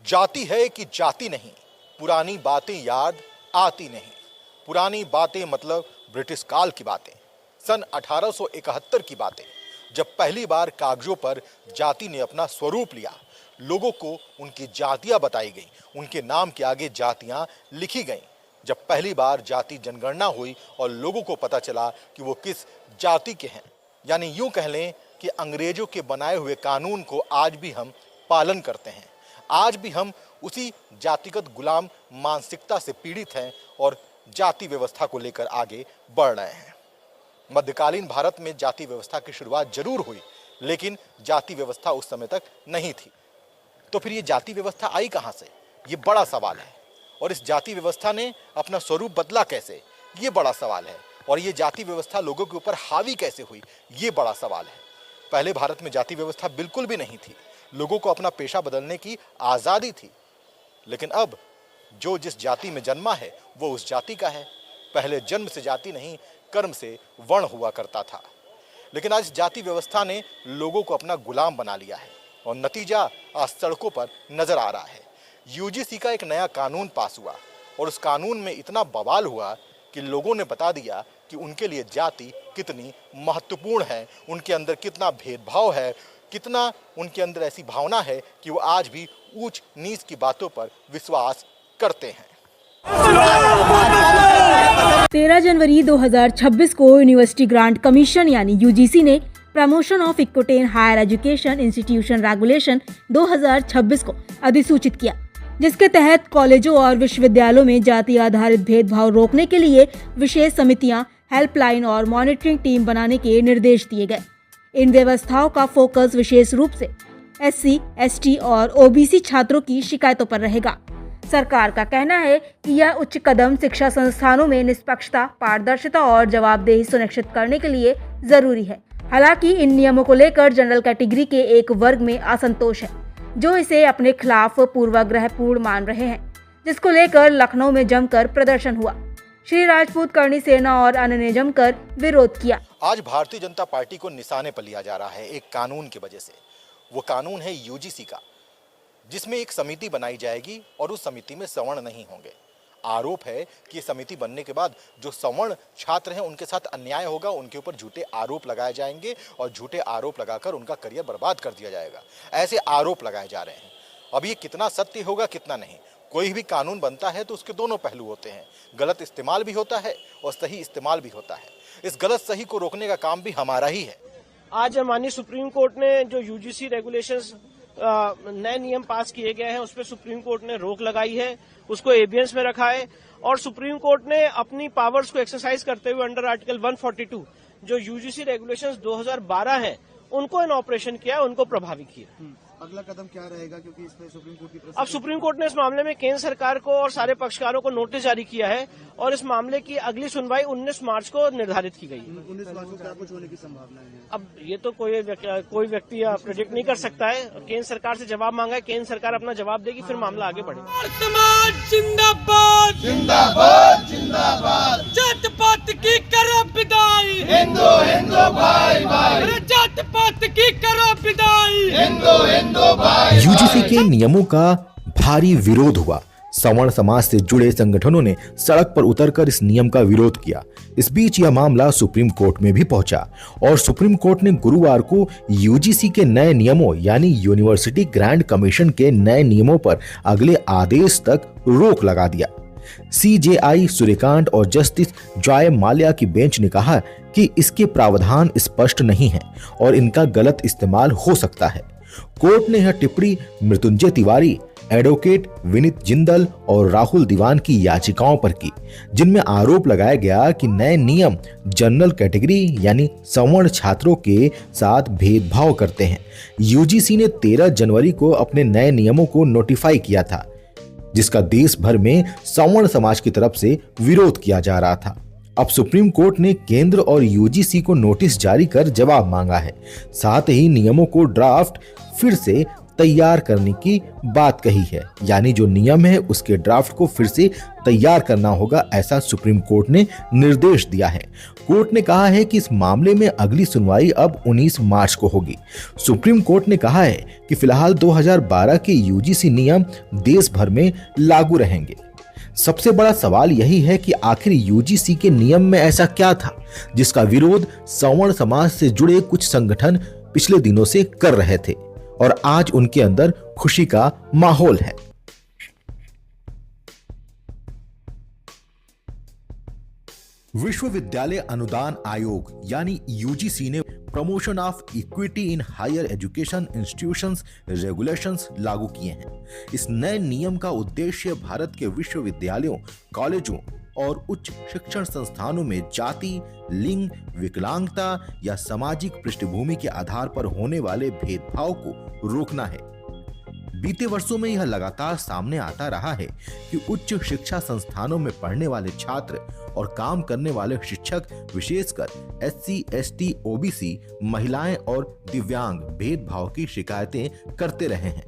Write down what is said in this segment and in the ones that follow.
जाति है कि जाति नहीं, पुरानी बातें याद आती नहीं। पुरानी बातें मतलब ब्रिटिश काल की बातें, सन 1871 की बातें, जब पहली बार कागजों पर जाति ने अपना स्वरूप लिया। लोगों को उनकी जातियां बताई गई, उनके नाम के आगे जातियां लिखी गईं। जब पहली बार जाति जनगणना हुई और लोगों को पता चला कि वो किस जाति के हैं, यानी यूं कह लें कि अंग्रेजों के बनाए हुए कानून को आज भी हम पालन करते हैं। आज भी हम उसी जातिगत गुलाम मानसिकता से पीड़ित हैं और जाति व्यवस्था को लेकर आगे बढ़ रहे हैं। मध्यकालीन भारत में जाति व्यवस्था की शुरुआत जरूर हुई, लेकिन जाति व्यवस्था उस समय तक नहीं थी। तो फिर ये जाति व्यवस्था आई कहां से, ये बड़ा सवाल है। और इस जाति व्यवस्था ने अपना स्वरूप बदला कैसे, ये बड़ा सवाल है। और ये जाति व्यवस्था लोगों के ऊपर हावी कैसे हुई, ये बड़ा सवाल है। पहले भारत में जाति व्यवस्था बिल्कुल भी नहीं थी। लोगों को अपना पेशा बदलने की आज़ादी थी। लेकिन अब जो जिस जाति में जन्मा है वो उस जाति का है। पहले जन्म से जाति नहीं, कर्म से वर्ण हुआ करता था। लेकिन आज जाति व्यवस्था ने लोगों को अपना गुलाम बना लिया है और नतीजा आज सड़कों पर नजर आ रहा है। यूजीसी का एक नया कानून पास हुआ और उस कानून में इतना बवाल हुआ कि लोगों ने बता दिया कि उनके लिए जाति कितनी महत्वपूर्ण है, उनके अंदर कितना भेदभाव है, कितना उनके अंदर ऐसी भावना है कि वो आज भी ऊंच नीच की बातों पर विश्वास करते हैं। 13 जनवरी 2026 को यूनिवर्सिटी ग्रांट कमीशन यानी यूजीसी ने promotion of equity in higher education institution regulation 2026 को अधिसूचित किया, जिसके तहत कॉलेजों और विश्वविद्यालयों में जाति आधारित भेदभाव रोकने के लिए विशेष समितियां, हेल्पलाइन और मॉनिटरिंग टीम बनाने के निर्देश दिए गए। इन व्यवस्थाओं का फोकस विशेष रूप से एससी, एसटी और ओबीसी छात्रों की शिकायतों पर रहेगा। सरकार का कहना है कि यह उच्च कदम शिक्षा संस्थानों में निष्पक्षता, पारदर्शिता और जवाबदेही सुनिश्चित करने के लिए जरूरी है। हालांकि इन नियमों को लेकर जनरल कैटेगरी के एक वर्ग में असंतोष है, जो इसे अपने खिलाफ पूर्वाग्रहपूर्ण मान रहे हैं, जिसको लेकर लखनऊ में जमकर प्रदर्शन हुआ। श्री राजपूत करणी सेना और अन्य ने जमकर विरोध किया। आज भारतीय जनता पार्टी को निशाने पर लिया जा रहा है एक कानून की वजह से। वो कानून है यूजीसी का, जिसमें एक समिति बनाई जाएगी और उस समिति में सवर्ण नहीं होंगे। आरोप है कि समिति बनने के बाद जो सवर्ण छात्र हैं उनके साथ अन्याय होगा, उनके ऊपर झूठे आरोप लगाए जाएंगे और झूठे आरोप लगाकर उनका करियर बर्बाद कर दिया जाएगा। ऐसे आरोप लगाए जा रहे हैं। अब ये कितना सत्य होगा कितना नहीं, कोई भी कानून बनता है तो उसके दोनों पहलू होते हैं। गलत इस्तेमाल भी होता है और सही इस्तेमाल भी होता है। इस गलत सही को रोकने का काम भी हमारा ही है। आज माननीय सुप्रीम कोर्ट ने जो यूजीसी रेगुलेशंस नए नियम पास किए गए हैं उस पर सुप्रीम कोर्ट ने रोक लगाई है, उसको एबियंस में रखा है और सुप्रीम कोर्ट ने अपनी पावर्स को एक्सरसाइज करते हुए अंडर आर्टिकल 142 जो यूजीसी रेगुलेशंस 2012 है उनको इन ऑपरेशन किया, उनको प्रभावी किया। अगला कदम क्या रहेगा, क्योंकि इसमें सुप्रीम कोर्ट की अब सुप्रीम कोर्ट ने इस मामले में केंद्र सरकार को और सारे पक्षकारों को नोटिस जारी किया है और इस मामले की अगली सुनवाई 19 मार्च को निर्धारित की गई। 19 मार्च को क्या कुछ होने की संभावना है? अब ये तो कोई व्यक्ति प्रेडिक्ट नहीं कर सकता है। केंद्र सरकार से जवाब मांगा है, केंद्र सरकार अपना जवाब देगी, फिर मामला आगे बढ़ेगा। जिंदाबाद जिंदाबाद जिंदाबाद, जात पात की करो विदाई, हिंदू हिंदू भाई भाई, जात पात की करो विदाई, हिंदू हिंदू भाई। यूजीसी के नियमों का भारी विरोध हुआ। सवर्ण समाज से जुड़े संगठनों ने सड़क पर उतरकर इस नियम का विरोध किया। इस बीच यह मामला सुप्रीम कोर्ट में भी पहुंचा और सुप्रीम कोर्ट ने गुरुवार को यूजीसी के नए नियमों यानी यूनिवर्सिटी ग्रांट कमीशन के नए नियमों पर अगले आदेश तक रोक लगा दिया। सीजेआई सूर्यकांत और जस्टिस जॉय माल्या की बेंच ने कहा कि इसके प्रावधान स्पष्ट नहीं है और इनका गलत इस्तेमाल हो सकता है। कोर्ट ने यह टिप्पणी मृत्युंजय तिवारी, एडवोकेट विनीत जिंदल और राहुल दीवान की याचिकाओं पर की, जिनमें आरोप लगाया गया कि नए नियम जनरल कैटेगरी यानी सवर्ण छात्रों के साथ भेदभाव करते हैं। यूजीसी ने 13 जनवरी को अपने नए नियमों को नोटिफाई किया था, जिसका देश भर में सवर्ण समाज की तरफ से विरोध किया जा रहा था। अब सुप्रीम कोर्ट ने केंद्र और यूजीसी को नोटिस जारी कर जवाब मांगा है। साथ ही नियमों को ड्राफ्ट फिर से तैयार करने की बात कही है, यानी जो नियम है उसके ड्राफ्ट को फिर से तैयार करना होगा, ऐसा सुप्रीम कोर्ट ने निर्देश दिया है। कोर्ट ने कहा है कि इस मामले में अगली सुनवाई अब 19 मार्च को होगी। सुप्रीम कोर्ट ने कहा है कि फिलहाल 2012 के यूजीसी नियम देश भर में लागू रहेंगे। सबसे बड़ा सवाल यही है कि आखिर यूजीसी के नियम में ऐसा क्या था जिसका विरोध सवर्ण समाज से जुड़े कुछ संगठन पिछले दिनों से कर रहे थे और आज उनके अंदर खुशी का माहौल है। विश्वविद्यालय अनुदान आयोग यानी यूजीसी ने promotion of equity in higher education institutions regulations लागू किए हैं। इस नए नियम का उद्देश्य भारत के विश्वविद्यालयों, कॉलेजों और उच्च शिक्षण संस्थानों में जाति, लिंग, विकलांगता या सामाजिक पृष्ठभूमि के आधार पर होने वाले भेदभाव को रोकना है। बीते वर्षों में यह लगातार सामने आता रहा है कि उच्च शिक्षा संस्थानों में पढ़ने वाले छात्र और काम करने वाले शिक्षक विशेषकर SC, ST, OBC, महिलाएं और दिव्यांग भेदभाव की शिकायतें करते रहे हैं।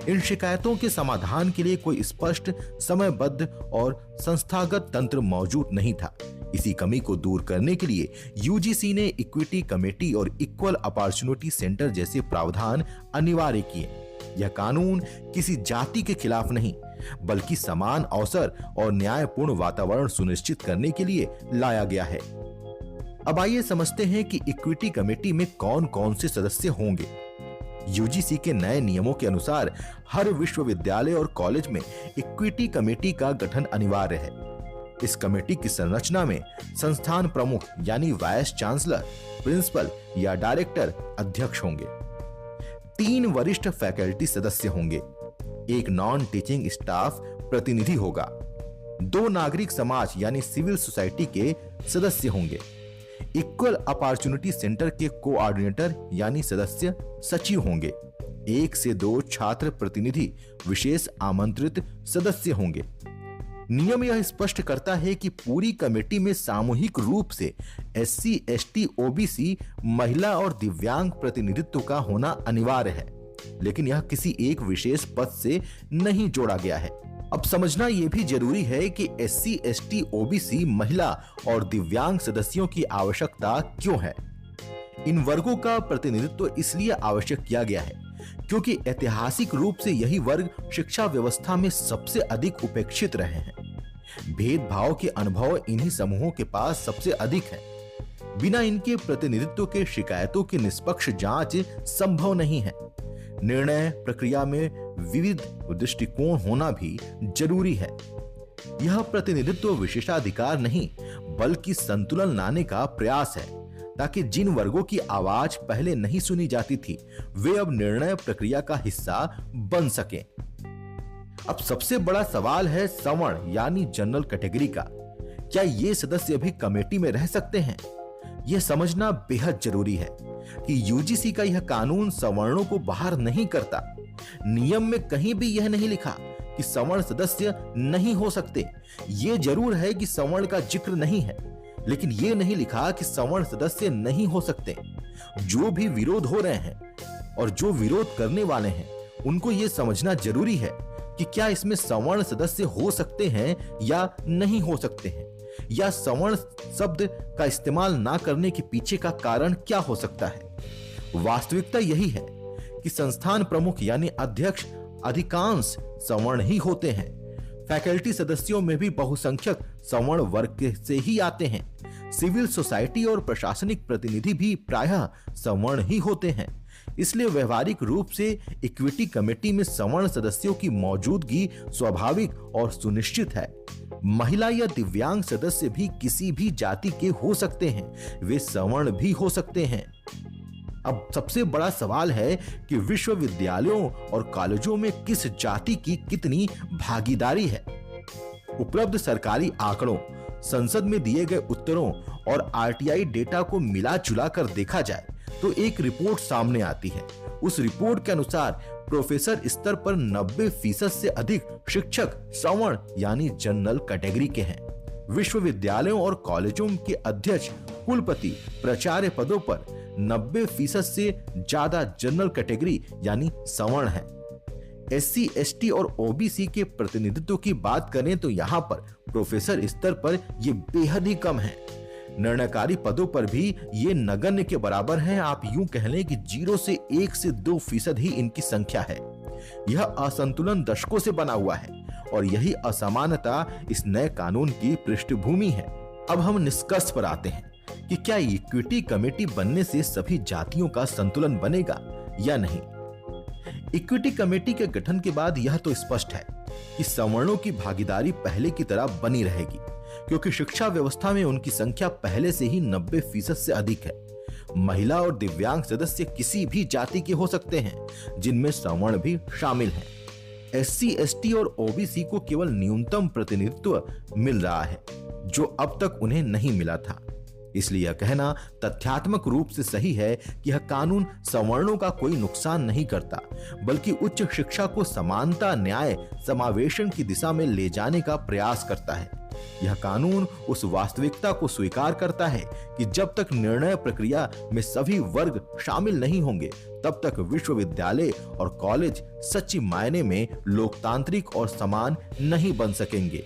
इन शिकायतों के समाधान के लिए कोई स्पष्ट, समयबद्ध और संस्थागत तंत्र मौजूद नहीं था। इसी कमी को दूर करने के लिए यूजीसी ने इक्विटी कमेटी और इक्वल अपॉर्चुनिटी सेंटर जैसे प्रावधान अनिवार्य किए। यह कानून किसी जाति के खिलाफ नहीं, बल्कि समान अवसर और न्यायपूर्ण वातावरण सुनिश्चित करने के लिए लाया गया है। अब आइए समझते हैं कि इक्विटी कमेटी में कौन कौन से सदस्य होंगे। यूजीसी के नए नियमों के अनुसार हर विश्वविद्यालय और कॉलेज में इक्विटी कमेटी का गठन अनिवार्य है। इस कमेटी की संरचना में संस्थान प्रमुख यानी वाइस चांसलर, प्रिंसिपल या डायरेक्टर अध्यक्ष होंगे। 3 वरिष्ठ फैकल्टी सदस्य होंगे, 1 नॉन टीचिंग स्टाफ प्रतिनिधि होगा, 2 नागरिक समाज यानी सिविल सोसाइटी के सदस्य होंगे, इक्वल अपॉर्चुनिटी सेंटर के कोऑर्डिनेटर यानी सदस्य सचिव होंगे, 1 से 2 छात्र प्रतिनिधि विशेष आमंत्रित सदस्य होंगे। नियम यह स्पष्ट करता है कि पूरी कमेटी में सामूहिक रूप से SC, ST, OBC, महिला और दिव्यांग प्रतिनिधित्व का होना अनिवार्य है, लेकिन यह किसी एक विशेष पद से नहीं जोड़ा गया है। अब समझना यह भी जरूरी है कि SC, ST, OBC, महिला और दिव्यांग सदस्यों की आवश्यकता क्यों है। इन वर्गों का प्रतिनिधित्व इसलिए आवश्यक किया गया है क्योंकि ऐतिहासिक रूप से यही वर्ग शिक्षा व्यवस्था में सबसे अधिक उपेक्षित रहे हैं। भेदभाव के अनुभव इन्हीं समूहों के पास सबसे अधिक है। बिना इनके प्रतिनिधित्व के शिकायतों की निष्पक्ष जांच संभव नहीं है। निर्णय प्रक्रिया में विविध दृष्टिकोण होना भी जरूरी है। यह प्रतिनिधित्व विशेषाधिकार नहीं, बल्कि संतुलन लाने का प्रयास है, ताकि जिन वर्गों की आवाज पहले नहीं सुनी जाती थी वे अब निर्णय प्रक्रिया का हिस्सा बन सकें। अब सबसे बड़ा सवाल है सवर्ण यानी जनरल कैटेगरी का। क्या ये सदस्य भी कमेटी में रह सकते हैं? यह समझना बेहद जरूरी है कि यूजीसी का यह कानून सवर्णों को बाहर नहीं करता। नियम में कहीं भी यह नहीं लिखा कि सवर्ण सदस्य नहीं हो सकते। ये जरूर है कि सवर्ण का जिक्र नहीं है, लेकिन यह नहीं लिखा कि सवर्ण सदस्य नहीं हो सकते। जो भी विरोध हो रहे हैं और जो विरोध करने वाले हैं उनको यह समझना जरूरी है कि क्या इसमें सवर्ण सदस्य हो सकते हैं या नहीं हो सकते हैं, या सवर्ण शब्द का इस्तेमाल ना करने के पीछे का कारण क्या हो सकता है। वास्तविकता यही है कि संस्थान प्रमुख यानी अध्यक्ष अधिकांश सवर्ण ही होते हैं। फैकल्टी सदस्यों में भी बहुसंख्यक सवर्ण वर्ग से ही आते हैं। सिविल सोसाइटी और प्रशासनिक प्रतिनिधि भी प्रायः सवर्ण ही होते हैं। इसलिए व्यवहारिक रूप से इक्विटी कमेटी में सवर्ण सदस्यों की मौजूदगी स्वाभाविक और सुनिश्चित है। महिला या दिव्यांग सदस्य भी किसी भी जाति के हो सकते हैं, वे सवर्ण भी हो सकते हैं। अब सबसे बड़ा सवाल है कि विश्वविद्यालयों और कॉलेजों में किस जाति की कितनी भागीदारी है। उपलब्ध सरकारी आंकड़ों, संसद में दिए गए उत्तरों और RTI डेटा को मिला जुला कर देखा जाए तो एक रिपोर्ट सामने आती है। उस रिपोर्ट के अनुसार प्रोफेसर स्तर पर 90% से अधिक शिक्षक सवर्ण यानी जनरल कैटेगरी के हैं। विश्वविद्यालयों और कॉलेजों के अध्यक्ष, कुलपति, प्राचार्य पदों पर 90% से ज्यादा जनरल कैटेगरी यानी सवर्ण है। SC, ST और OBC के प्रतिनिधित्व की बात करें तो यहाँ पर प्रोफेसर स्तर पर ये बेहद ही कम है। निर्णयकारी पदों पर भी ये नगण्य के बराबर हैं। आप यूं कह लें कि 0 से 1 से 2% ही इनकी संख्या है। यह असंतुलन दशकों से बना हुआ है और यही असमानता इस नए कानून की पृष्ठभूमि है। अब हम निष्कर्ष पर आते हैं कि क्या इक्विटी कमेटी बनने से सभी जातियों का संतुलन बनेगा या नहीं। इक्विटी कमेटी के गठन के बाद यह तो स्पष्ट है कि सवर्णों की भागीदारी पहले की तरह बनी रहेगी, क्योंकि शिक्षा व्यवस्था में उनकी संख्या पहले से ही 90% से अधिक है। महिला और दिव्यांग सदस्य किसी भी जाति के हो सकते हैं, जिनमें सवर्ण भी शामिल हैं। SC, ST और OBC को केवल न्यूनतम प्रतिनिधित्व मिल रहा है, जो अब तक उन्हें नहीं मिला था। इसलिए यह कहना तथ्यात्मक रूप से सही है कि यह कानून सवर्णों का कोई नुकसान नहीं करता, बल्कि उच्च शिक्षा को समानता, न्याय, समावेशन की दिशा में ले जाने का प्रयास करता है। यह कानून उस वास्तविकता को स्वीकार करता है कि जब तक निर्णय प्रक्रिया में सभी वर्ग शामिल नहीं होंगे, तब तक विश्वविद्यालय और कॉलेज सच्ची मायने में लोकतांत्रिक और समान नहीं बन सकेंगे।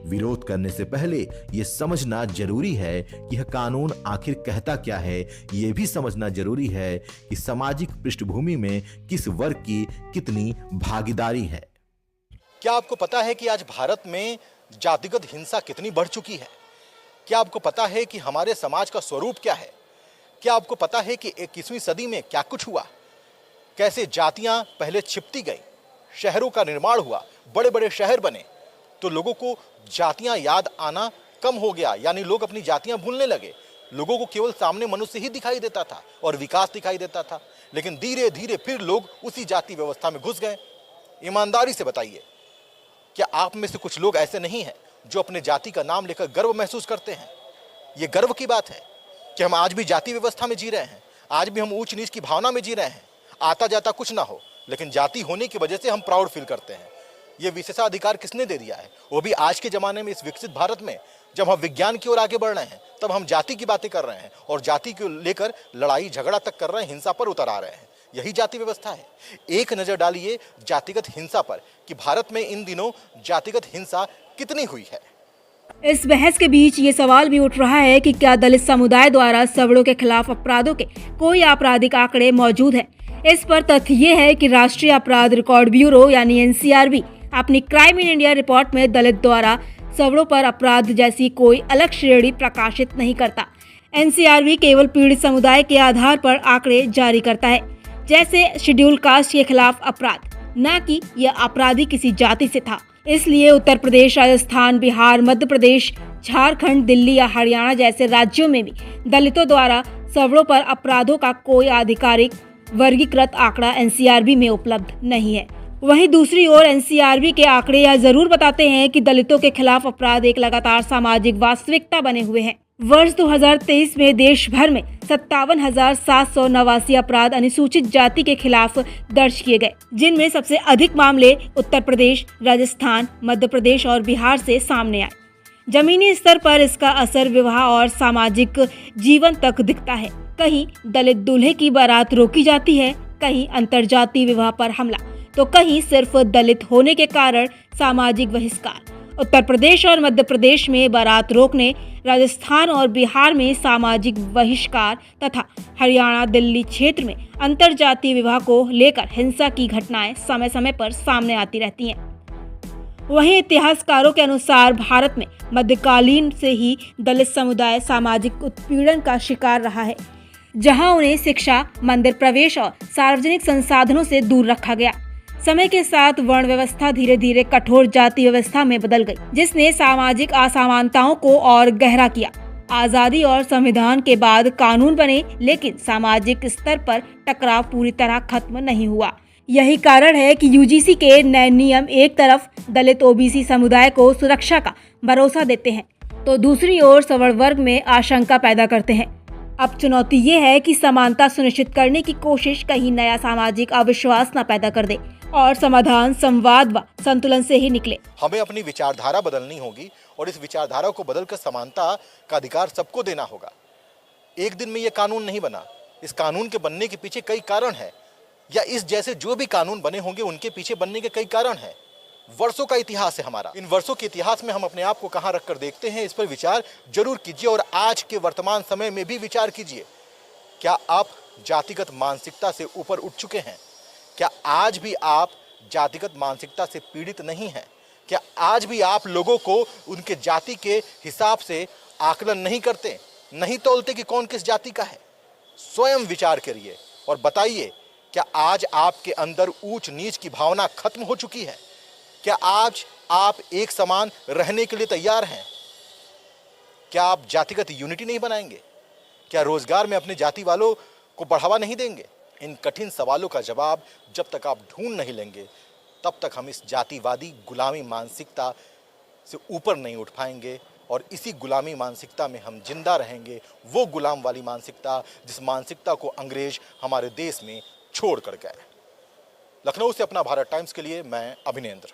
विरोध करने से पहले यह समझना जरूरी है कि यह कानून आखिर कहता क्या है। यह भी समझना जरूरी है कि सामाजिक पृष्ठभूमि में किस वर्ग की कितनी भागीदारी है। क्या आपको पता है कि आज भारत में जातिगत हिंसा कितनी बढ़ चुकी है? क्या आपको पता है कि हमारे समाज का स्वरूप क्या है? क्या आपको पता है कि 21वीं सदी में क्या कुछ हुआ? कैसे जातियां पहले छिपती गई, शहरों का निर्माण हुआ, बड़े बड़े शहर बने, तो लोगों को जातियां याद आना कम हो गया, यानी लोग अपनी जातियां भूलने लगे। लोगों को केवल सामने मनुष्य ही दिखाई देता था और विकास दिखाई देता था, लेकिन धीरे धीरे फिर लोग उसी जाति व्यवस्था में घुस गए। ईमानदारी से बताइए, क्या आप में से कुछ लोग ऐसे नहीं हैं जो अपने जाति का नाम लेकर गर्व महसूस करते हैं? ये गर्व की बात है कि हम आज भी जाति व्यवस्था में जी रहे हैं, आज भी हम ऊंच नीच की भावना में जी रहे हैं। आता जाता कुछ ना हो, लेकिन जाति होने की वजह से हम प्राउड फील करते हैं। ये विशेषाधिकार किसने दे दिया है? वो भी आज के जमाने में, इस विकसित भारत में, जब हम विज्ञान की ओर आगे बढ़ रहे हैं, तब हम जाति की बातें कर रहे हैं और जाति को लेकर लड़ाई झगड़ा तक कर रहे हैं, हिंसा पर उतर आ रहे हैं। यही जाति व्यवस्था है। एक नजर डालिए जातिगत हिंसा पर कि भारत में इन दिनों जातिगत हिंसा कितनी हुई है। इस बहस के बीच ये सवाल भी उठ रहा है कि क्या दलित समुदाय द्वारा सवर्णों के खिलाफ अपराधों के कोई आपराधिक आंकड़े मौजूद है? इस पर तथ्य ये है कि राष्ट्रीय अपराध रिकॉर्ड ब्यूरो यानी NCRB अपनी क्राइम इन इंडिया रिपोर्ट में दलित द्वारा सवर्णों पर अपराध जैसी कोई अलग श्रेणी प्रकाशित नहीं करता। NCRB केवल पीड़ित समुदाय के आधार पर आंकड़े जारी करता है, जैसे शेड्यूल कास्ट के खिलाफ अपराध, न कि यह अपराधी किसी जाति से था। इसलिए उत्तर प्रदेश, राजस्थान, बिहार, मध्य प्रदेश, झारखंड, दिल्ली या हरियाणा जैसे राज्यों में भी दलितों द्वारा सवर्णों पर अपराधों का कोई आधिकारिक वर्गीकृत आंकड़ा NCRB में उपलब्ध नहीं है। वहीं दूसरी ओर NCRB के आंकड़े यह जरूर बताते हैं कि दलितों के खिलाफ अपराध एक लगातार सामाजिक वास्तविकता बने हुए हैं। वर्ष 2023 में देश भर में 57,789 अपराध अनुसूचित जाति के खिलाफ दर्ज किए गए, जिनमें सबसे अधिक मामले उत्तर प्रदेश, राजस्थान, मध्य प्रदेश और बिहार से सामने आए। जमीनी स्तर पर इसका असर विवाह और सामाजिक जीवन तक दिखता है। कहीं दलित दूल्हे की बारात रोकी जाती है, कहीं अंतरजातीय विवाह पर हमला, तो कहीं सिर्फ दलित होने के कारण सामाजिक बहिष्कार। उत्तर प्रदेश और मध्य प्रदेश में बारात रोकने, राजस्थान और बिहार में सामाजिक बहिष्कार तथा हरियाणा, दिल्ली क्षेत्र में अंतरजातीय विवाह को लेकर हिंसा की घटनाएं समय समय पर सामने आती रहती हैं। वहीं इतिहासकारों के अनुसार भारत में मध्यकालीन से ही दलित समुदाय सामाजिक उत्पीड़न का शिकार रहा है, जहां उन्हें शिक्षा, मंदिर प्रवेश और सार्वजनिक संसाधनों से दूर रखा गया। समय के साथ वर्ण व्यवस्था धीरे धीरे कठोर जाति व्यवस्था में बदल गई, जिसने सामाजिक असमानताओं को और गहरा किया। आजादी और संविधान के बाद कानून बने, लेकिन सामाजिक स्तर पर टकराव पूरी तरह खत्म नहीं हुआ। यही कारण है कि UGC के नए नियम एक तरफ दलित OBC समुदाय को सुरक्षा का भरोसा देते हैं, तो दूसरी ओर सवर्ण वर्ग में आशंका पैदा करते हैं। अब चुनौती ये है कि समानता सुनिश्चित करने की कोशिश कहीं नया सामाजिक अविश्वास न पैदा कर दे और समाधान संवाद व संतुलन से ही निकले। हमें अपनी विचारधारा बदलनी होगी और इस विचारधारा को बदलकर समानता का अधिकार सबको देना होगा। एक दिन में यह कानून नहीं बना। इस कानून के बनने के पीछे कई कारण हैं। या इस जैसे जो भी कानून बने होंगे उनके पीछे बनने के कई कारण हैं। वर्षों का इतिहास है हमारा। इन वर्षों के इतिहास में हम अपने आप को कहां रखकर देखते हैं, इस पर विचार जरूर कीजिए और आज के वर्तमान समय में भी विचार कीजिए। क्या आप जातिगत मानसिकता से ऊपर उठ चुके हैं? क्या आज भी आप जातिगत मानसिकता से पीड़ित नहीं हैं? क्या आज भी आप लोगों को उनके जाति के हिसाब से आकलन नहीं करते, नहीं तौलते कि कौन किस जाति का है? स्वयं विचार करिए और बताइए, क्या आज आपके अंदर ऊंच नीच की भावना खत्म हो चुकी है? क्या आज आप एक समान रहने के लिए तैयार हैं? क्या आप जातिगत यूनिटी नहीं बनाएंगे? क्या रोजगार में अपने जाति वालों को बढ़ावा नहीं देंगे? इन कठिन सवालों का जवाब जब तक आप ढूंढ नहीं लेंगे, तब तक हम इस जातिवादी गुलामी मानसिकता से ऊपर नहीं उठ पाएंगे और इसी गुलामी मानसिकता में हम जिंदा रहेंगे। वो गुलाम वाली मानसिकता, जिस मानसिकता को अंग्रेज हमारे देश में छोड़ कर गए। लखनऊ से अपना भारत टाइम्स के लिए मैं अभिनेंद्र।